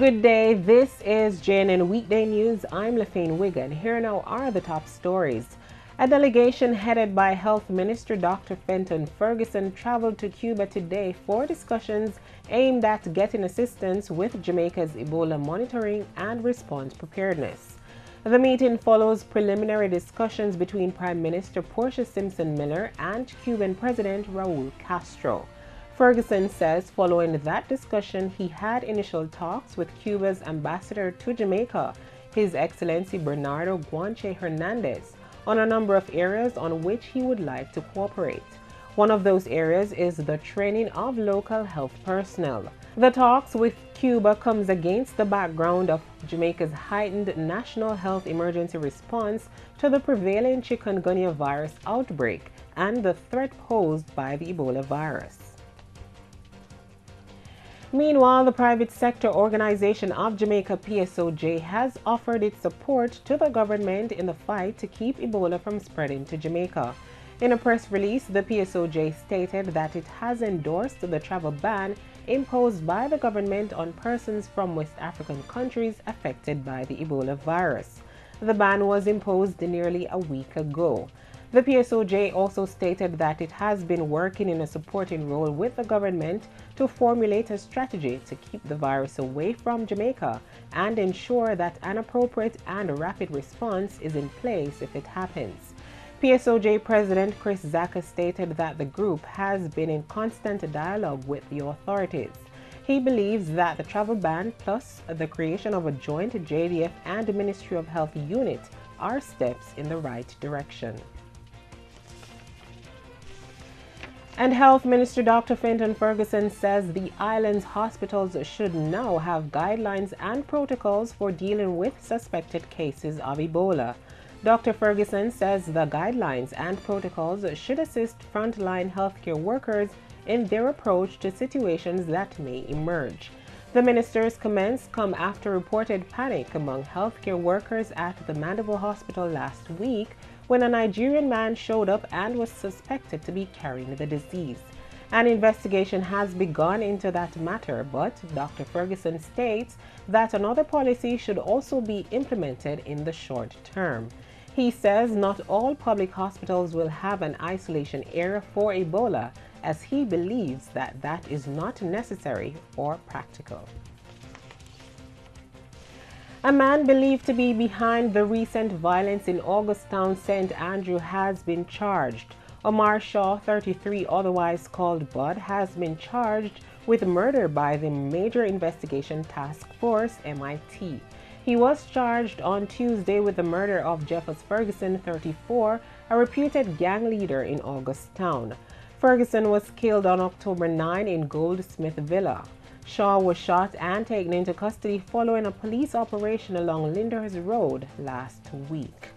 Good day. This is JNN Weekday News. I'm Lafayne Wigan. Here now are the top stories. A delegation headed by Health Minister Dr. Fenton Ferguson traveled to Cuba today for discussions aimed at getting assistance with Jamaica's Ebola monitoring and response preparedness. The meeting follows preliminary discussions between Prime Minister Portia Simpson Miller and Cuban President Raul Castro. Ferguson says following that discussion, he had initial talks with Cuba's ambassador to Jamaica, His Excellency Bernardo Guanche Hernandez, on a number of areas on which he would like to cooperate. One of those areas is the training of local health personnel. The talks with Cuba comes against the background of Jamaica's heightened national health emergency response to the prevailing chikungunya virus outbreak and the threat posed by the Ebola virus. Meanwhile, the private sector organization of Jamaica, PSOJ, has offered its support to the government in the fight to keep Ebola from spreading to Jamaica. In a press release, the PSOJ stated that it has endorsed the travel ban imposed by the government on persons from West African countries affected by the Ebola virus. The ban was imposed nearly a week ago. The PSOJ also stated that it has been working in a supporting role with the government to formulate a strategy to keep the virus away from Jamaica and ensure that an appropriate and rapid response is in place if it happens. PSOJ President Chris Zaka stated that the group has been in constant dialogue with the authorities. He believes that the travel ban plus the creation of a joint JDF and Ministry of Health unit are steps in the right direction. And Health Minister Dr. Fenton Ferguson says the island's hospitals should now have guidelines and protocols for dealing with suspected cases of Ebola. Dr. Ferguson says the guidelines and protocols should assist frontline healthcare workers in their approach to situations that may emerge. The minister's comments come after reported panic among healthcare workers at the Mandeville Hospital last week when a Nigerian man showed up and was suspected to be carrying the disease. An investigation has begun into that matter, but Dr. Ferguson states that another policy should also be implemented in the short term. He says not all public hospitals will have an isolation area for Ebola, as he believes that that is not necessary or practical. A man believed to be behind the recent violence in Augusttown, St. Andrew, has been charged. Omar Shaw, 33, otherwise called Bud, has been charged with murder by the Major Investigation Task Force, MIT. He was charged on Tuesday with the murder of Jeffers Ferguson, 34, a reputed gang leader in Augusttown. Ferguson was killed on October 9 in Goldsmith Villa. Shaw was shot and taken into custody following a police operation along Lyndhurst Road last week.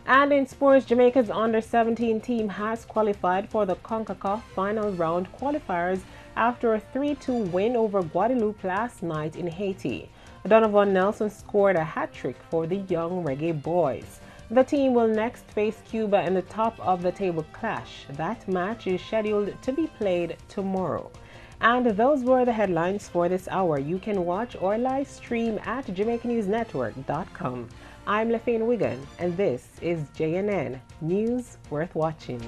And in sports, Jamaica's under-17 team has qualified for the CONCACAF final round qualifiers after a 3-2 win over Guadeloupe last night in Haiti. Donovan Nelson scored a hat-trick for the young Reggae Boys. The team will next face Cuba in the top-of-the-table clash. That match is scheduled to be played tomorrow. And those were the headlines for this hour. You can watch or live stream at JamaicaNewsNetwork.com. I'm Lafayne Wigan, and this is JNN News Worth Watching.